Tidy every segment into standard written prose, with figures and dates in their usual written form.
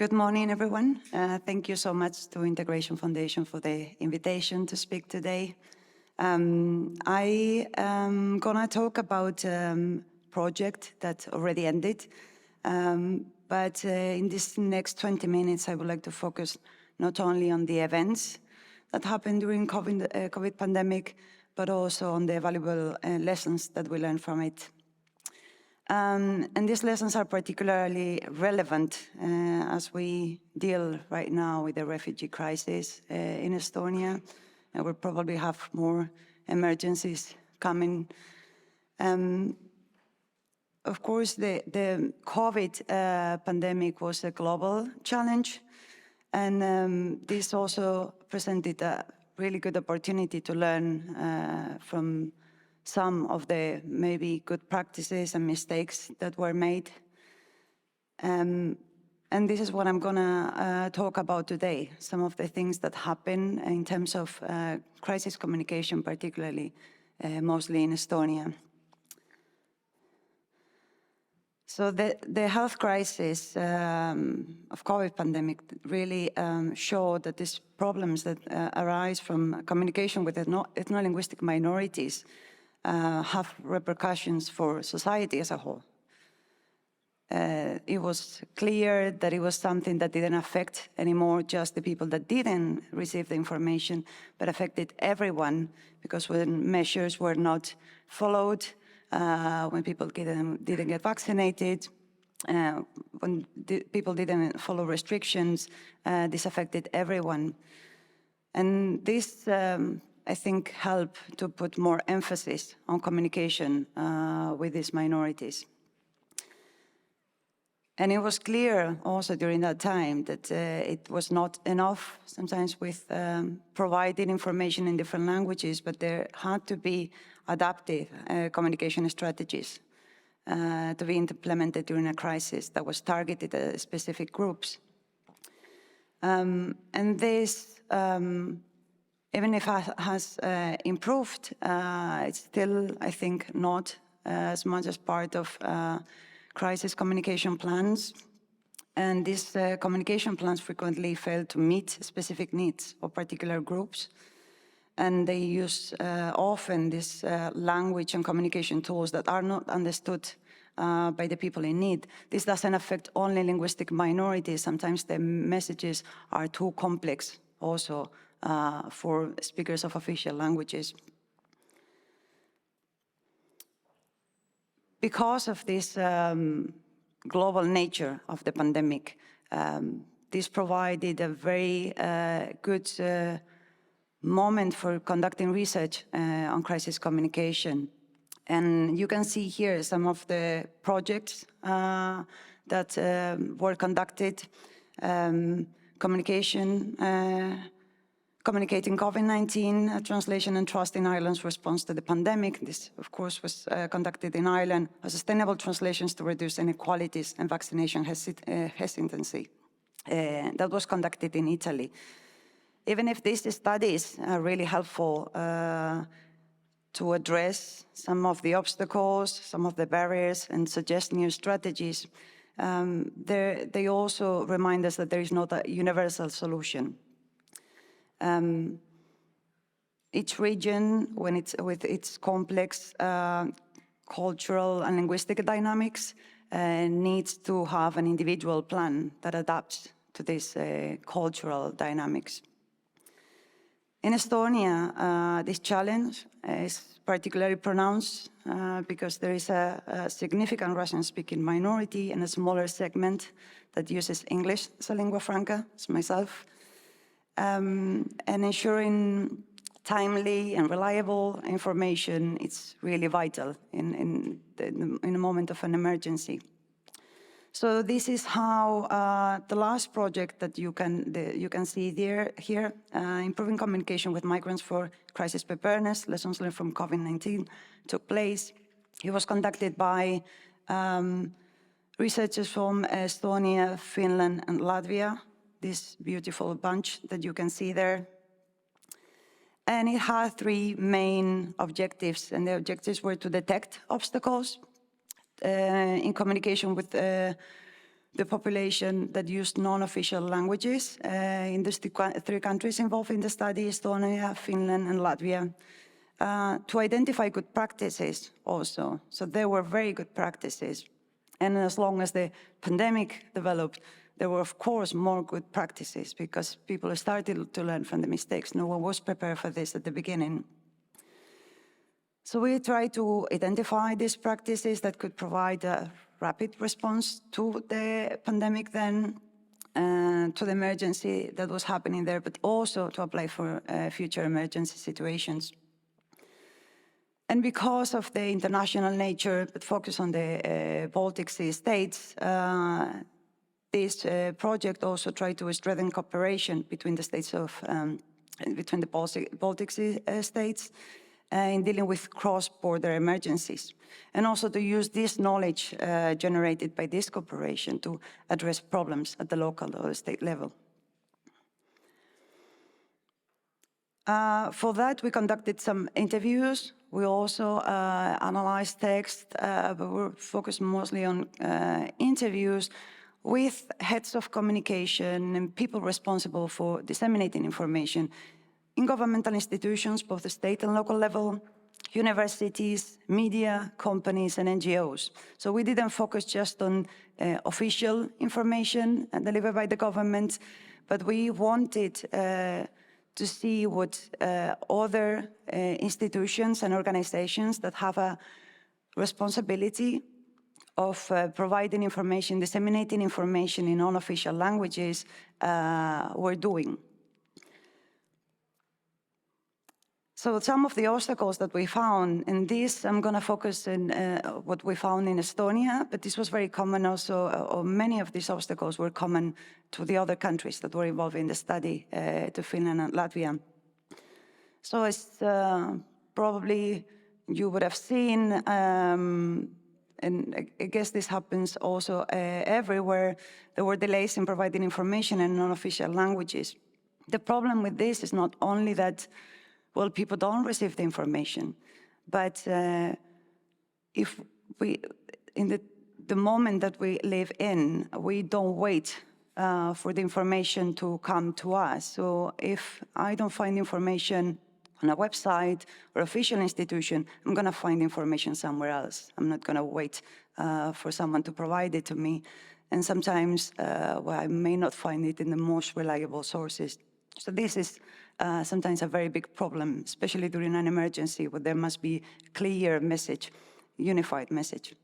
Good morning, everyone. Thank you so much to Integration Foundation for the invitation to speak today. I am gonna talk about project that already ended, but in this next 20 minutes, I would like to focus not only on the events that happened during COVID pandemic, but also on the valuable lessons that we learned from it. And these lessons are particularly relevant as we deal right now with the refugee crisis in Estonia, and we'll probably have more emergencies coming. Of course, the COVID pandemic was a global challenge, and this also presented a really good opportunity to learn from some of the maybe good practices and mistakes that were made. And this is what I'm gonna talk about today, some of the things that happen in terms of crisis communication, particularly, mostly in Estonia. So the health crisis of COVID pandemic really showed that these problems that arise from communication with ethno-linguistic minorities have repercussions for society as a whole. It was clear that it was something that didn't affect anymore just the people that didn't receive the information, but affected everyone, because when measures were not followed, when people didn't get vaccinated, when people didn't follow restrictions, this affected everyone. And this I think, help to put more emphasis on communication with these minorities. And it was clear also during that time that it was not enough sometimes with providing information in different languages, but there had to be adaptive communication strategies to be implemented during a crisis that was targeted at specific groups. And this, even if it has improved, it's still, I think, not as much as part of crisis communication plans. And these communication plans frequently fail to meet specific needs of particular groups. And they use often this language and communication tools that are not understood by the people in need. This doesn't affect only linguistic minorities. Sometimes the messages are too complex also for speakers of official languages. Because of this global nature of the pandemic, this provided a very good moment for conducting research on crisis communication. And you can see here some of the projects that were conducted, communicating COVID-19, translation and trust in Ireland's response to the pandemic. This, of course, was conducted in Ireland. Sustainable translations to reduce inequalities and vaccination hesitancy. That was conducted in Italy. Even if these studies are really helpful to address some of the obstacles, some of the barriers, and suggest new strategies, they also remind us that there is not a universal solution. Each region, with its complex cultural and linguistic dynamics, needs to have an individual plan that adapts to these cultural dynamics. In Estonia, this challenge is particularly pronounced because there is a significant Russian-speaking minority and a smaller segment that uses English as a lingua franca, as myself. And ensuring timely and reliable information, it's really vital in a moment of an emergency. So this is how the last project that you can see here, improving communication with migrants for crisis preparedness, lessons learned from COVID-19, took place. It was conducted by researchers from Estonia, Finland, and Latvia. This beautiful bunch that you can see there. And it had three main objectives, and the objectives were to detect obstacles in communication with the population that used non-official languages in the three countries involved in the study, Estonia, Finland, and Latvia, to identify good practices also. So there were very good practices. And as long as the pandemic developed, there were, of course, more good practices because people started to learn from the mistakes. No one was prepared for this at the beginning. So we tried to identify these practices that could provide a rapid response to the pandemic then, to the emergency that was happening there, but also to apply for future emergency situations. And because of the international nature, but focus on the Baltic Sea states, this project also tried to strengthen cooperation between the states of, between the Baltic Sea states in dealing with cross-border emergencies, and also to use this knowledge generated by this cooperation to address problems at the local or state level. For that, we conducted some interviews. We also analyzed text, but we're focused mostly on interviews with heads of communication and people responsible for disseminating information in governmental institutions, both the state and local level, universities, media, companies, and NGOs. So we didn't focus just on official information delivered by the government, but we wanted to see what other institutions and organizations that have a responsibility of providing information, disseminating information in unofficial languages were doing. So some of the obstacles that we found in this, I'm going to focus on what we found in Estonia, but this was very common also, or many of these obstacles were common to the other countries that were involved in the study, to Finland and Latvia. So as probably you would have seen, and I guess this happens also everywhere, there were delays in providing information in non-official languages. The problem with this is not only that, well, people don't receive the information, but if we, in the moment that we live in, we don't wait for the information to come to us. So if I don't find information on a website or official institution, I'm going to find information somewhere else. I'm not going to wait for someone to provide it to me. And sometimes well, I may not find it in the most reliable sources. So this is sometimes a very big problem, especially during an emergency where there must be clear message, unified message.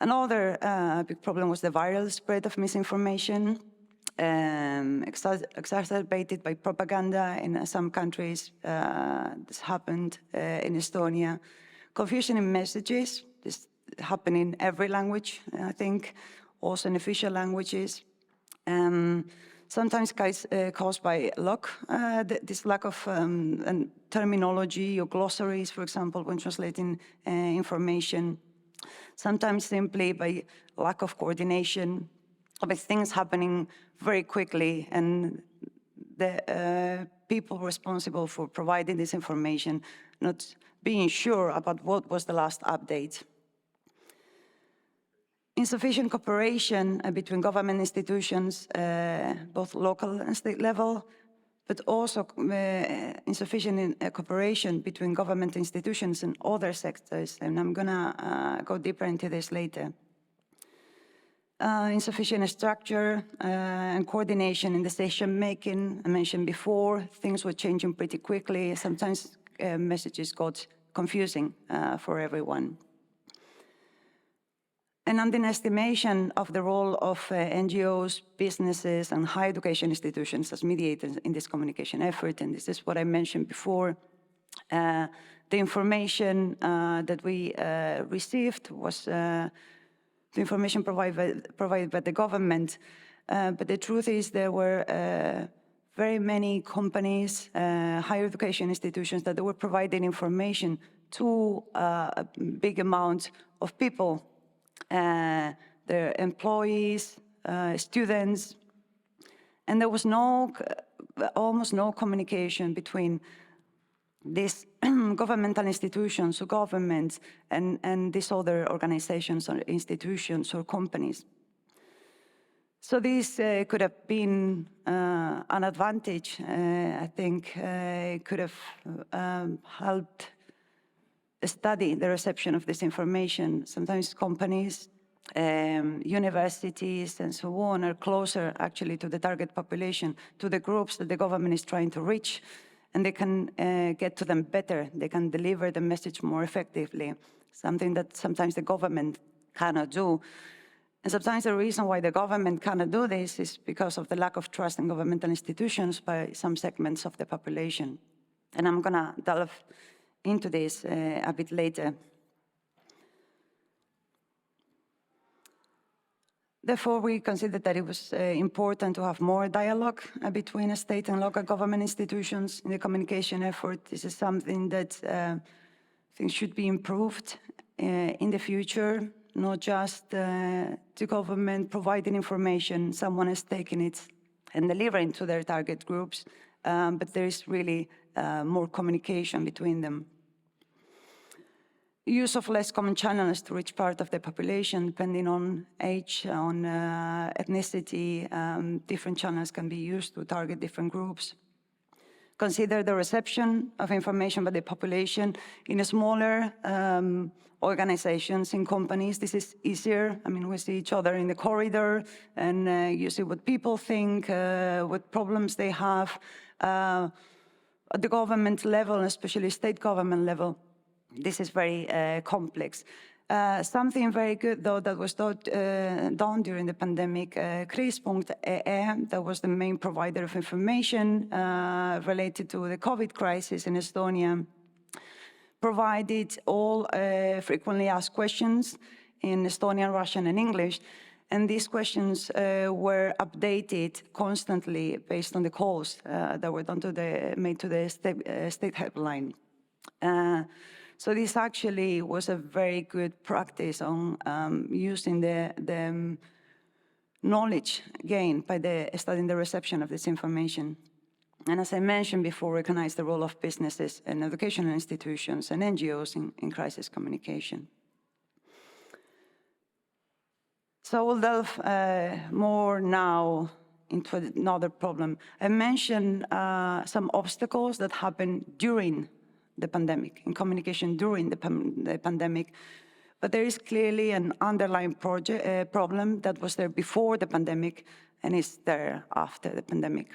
Another big problem was the viral spread of misinformation, exacerbated by propaganda in some countries. This happened in Estonia. Confusion in messages, this happened in every language, I think, also in official languages. Sometimes caused by this lack of terminology or glossaries, for example, when translating information. Sometimes simply by lack of coordination, with things happening very quickly, and the people responsible for providing this information not being sure about what was the last update. Insufficient cooperation between government institutions, both local and state level, but also insufficient cooperation between government institutions and other sectors, and I'm going to go deeper into this later. Insufficient structure and coordination in decision-making. I mentioned before, things were changing pretty quickly. Sometimes messages got confusing for everyone. An underestimation of the role of NGOs, businesses, and higher education institutions as mediators in this communication effort, and this is what I mentioned before. The information that we received was the information provided by the government, but the truth is there were very many companies, higher education institutions that were providing information to a big amount of people. Their employees, students, and there was almost no communication between these governmental institutions or governments and these other organizations or institutions or companies. So this could have been an advantage. I think it could have helped study the reception of this information. Sometimes companies, universities, and so on are closer actually to the target population, to the groups that the government is trying to reach, and they can get to them better. They can deliver the message more effectively, something that sometimes the government cannot do. And sometimes the reason why the government cannot do this is because of the lack of trust in governmental institutions by some segments of the population. And I'm gonna delve into this a bit later. Therefore, we considered that it was important to have more dialogue between state and local government institutions in the communication effort. This is something that I think should be improved in the future, not just the government providing information, someone is taking it and delivering to their target groups, but there is really more communication between them. Use of less common channels to reach part of the population, depending on age, on ethnicity, different channels can be used to target different groups. Consider the reception of information by the population in smaller organizations, in companies. This is easier. I mean, we see each other in the corridor and you see what people think, what problems they have. At the government level, especially state government level, this is very complex. Something very good, though, that was done during the pandemic, Crisis.ee, that was the main provider of information related to the COVID crisis in Estonia, provided all frequently asked questions in Estonian, Russian, and English. And these questions were updated constantly based on the calls that were made to the state helpline. So this actually was a very good practice on using the knowledge gained by studying the reception of this information. And as I mentioned before, recognize the role of businesses and educational institutions and NGOs in crisis communication. So we'll delve more now into another problem. I mentioned some obstacles that happened during the pandemic, in communication during the pandemic, but there is clearly an underlying problem that was there before the pandemic and is there after the pandemic,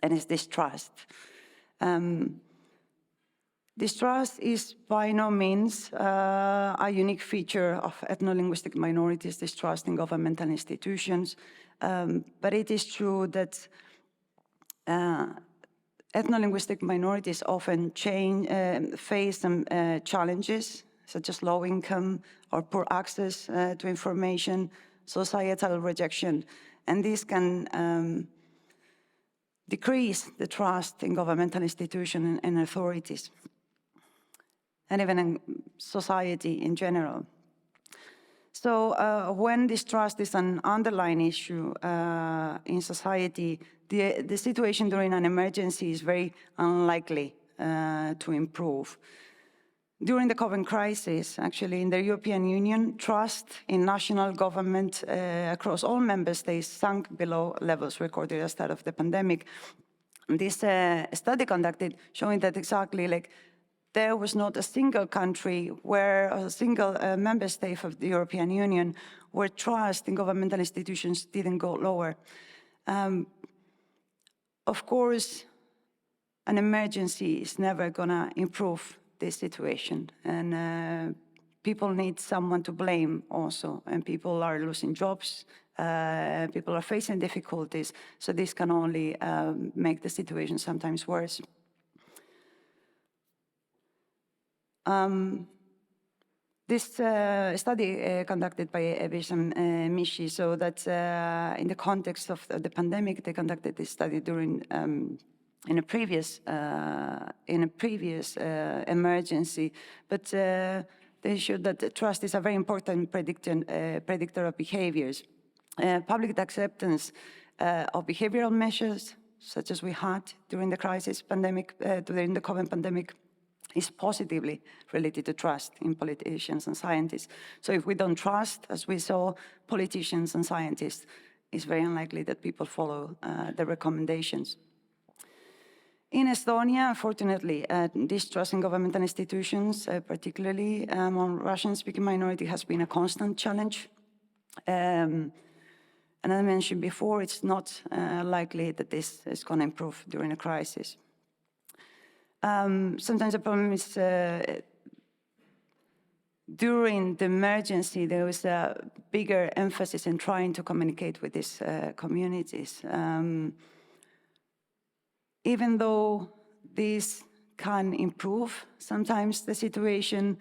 and it's distrust. Distrust is by no means a unique feature of ethno-linguistic minorities, distrust in governmental institutions, but it is true that ethno-linguistic minorities often face some challenges, such as low income or poor access to information, societal rejection, and this can decrease the trust in governmental institutions and authorities, and even in society in general. So when distrust is an underlying issue in society, the situation during an emergency is very unlikely to improve. During the COVID crisis, actually, in the European Union, trust in national government across all member states sank below levels recorded at the start of the pandemic. This study conducted showing that exactly like there was not a single country where a single member state of the European Union where trust in governmental institutions didn't go lower. Of course, an emergency is never gonna improve this situation, and people need someone to blame also, and people are losing jobs, people are facing difficulties, so this can only make the situation sometimes worse. This study conducted by Ebish and Mishi, so that in the context of the pandemic, they conducted this study during in a previous emergency, but they showed that trust is a very important predictor of behaviors. Public acceptance of behavioral measures, such as we had during the crisis pandemic, during the COVID pandemic, is positively related to trust in politicians and scientists. So if we don't trust, as we saw, politicians and scientists, it's very unlikely that people follow the recommendations. In Estonia, unfortunately, distrust in governmental institutions, particularly among Russian-speaking minority, has been a constant challenge. And as I mentioned before, it's not likely that this is going to improve during a crisis. Sometimes the problem is during the emergency, there was a bigger emphasis in trying to communicate with these communities. Even though this can improve sometimes the situation,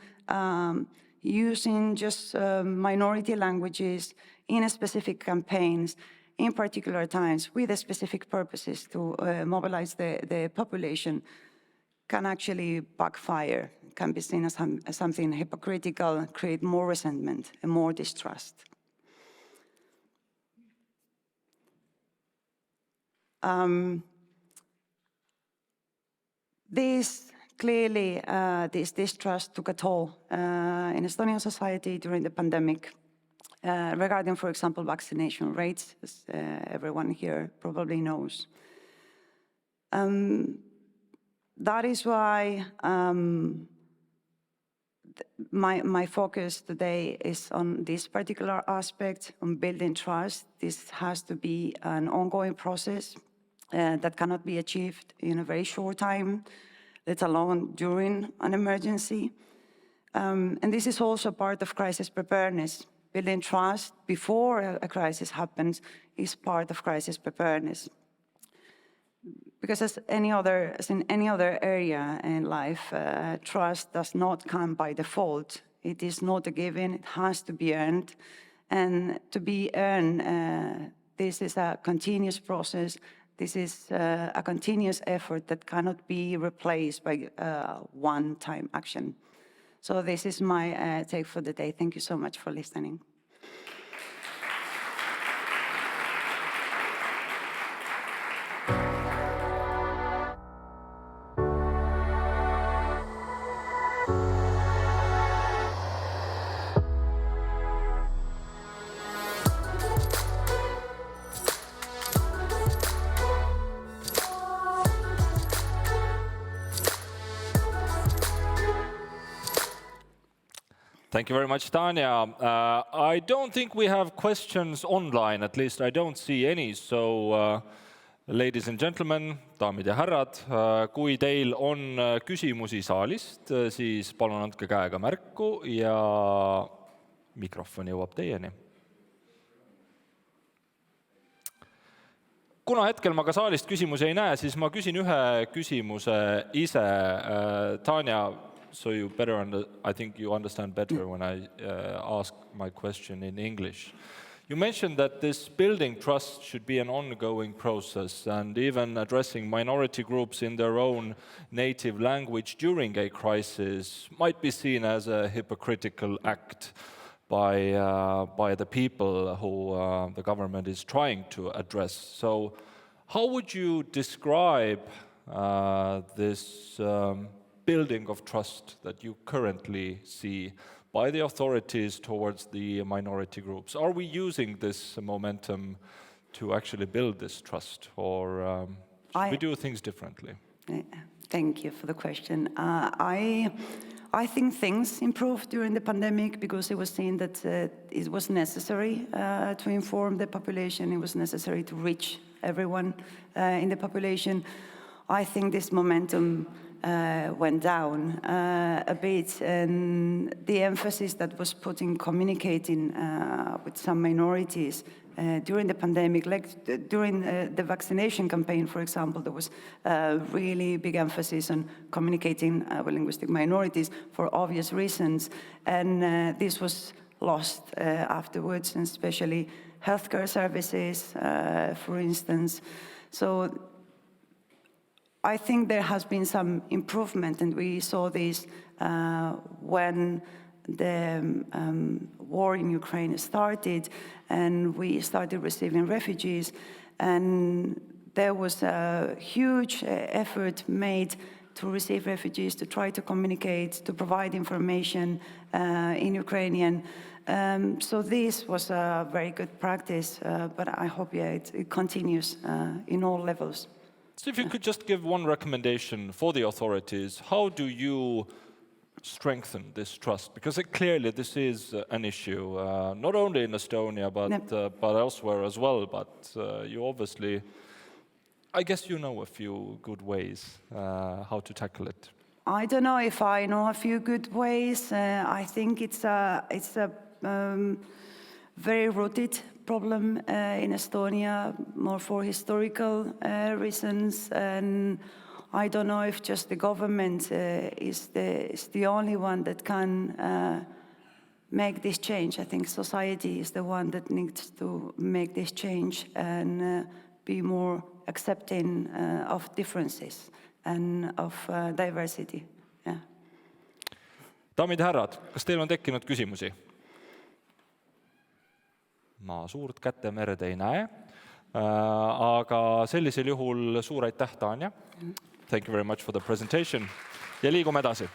using just minority languages in specific campaigns, in particular times, with specific purposes to mobilize the population, can actually backfire, can be seen as something hypocritical, create more resentment and more distrust. This distrust took a toll in Estonian society during the pandemic regarding, for example, vaccination rates, as everyone here probably knows. That is why my focus today is on this particular aspect, on building trust. This has to be an ongoing process that cannot be achieved in a very short time, let alone during an emergency. And this is also part of crisis preparedness. Building trust before a crisis happens is part of crisis preparedness. Because as in any other area in life, trust does not come by default. It is not a given, it has to be earned. And to be earned, this is a continuous process. This is a continuous effort that cannot be replaced by one-time action. So this is my take for the day. Thank you so much for listening. Thank you very much, Tanya. I don't think we have questions online, at least I don't see any. So, ladies and gentlemen, daamid ja härrad, kui teil on küsimusi saalist, siis palun andke käega märku ja mikrofon jõuab teieni. Kuna hetkel ma ka saalist küsimusi ei näe, siis ma küsin ühe küsimuse ise. Tanya, so you I think you understand better when I ask my question in English. You mentioned that this building trust should be an ongoing process, and even addressing minority groups in their own native language during a crisis might be seen as a hypocritical act by the people who the government is trying to address. So how would you describe this building of trust that you currently see by the authorities towards the minority groups? Are we using this momentum to actually build this trust, or should we do things differently? Thank you for the question. I think things improved during the pandemic because it was seen that it was necessary to inform the population. It was necessary to reach everyone in the population. I think this momentum went down a bit, and the emphasis that was put in communicating with some minorities during the pandemic, like during the vaccination campaign, for example, there was a really big emphasis on communicating with linguistic minorities for obvious reasons, and this was lost afterwards, and especially healthcare services, for instance. So I think there has been some improvement, and we saw this when the war in Ukraine started, and we started receiving refugees, and there was a huge effort made to receive refugees, to try to communicate, to provide information in Ukrainian. So this was a very good practice, but I hope it continues in all levels. So if you could just give one recommendation for the authorities, how do you strengthen this trust? Because clearly this is an issue, not only in Estonia, but elsewhere as well. But you obviously, I guess you know a few good ways how to tackle it. I don't know if I know a few good ways. I think it's a very rooted problem in Estonia, more for historical reasons. And I don't know if just the government is the only one that can make this change. I think society is the one that needs to make this change and be more accepting of differences and of diversity. Yeah. Daamid ja härrad, kas teil on tekkinud küsimusi? Ma suurt kätemerd ei näe, aga sellisel juhul suur aitäh, Tanya. Thank you very much for the presentation. Ja liigume edasi.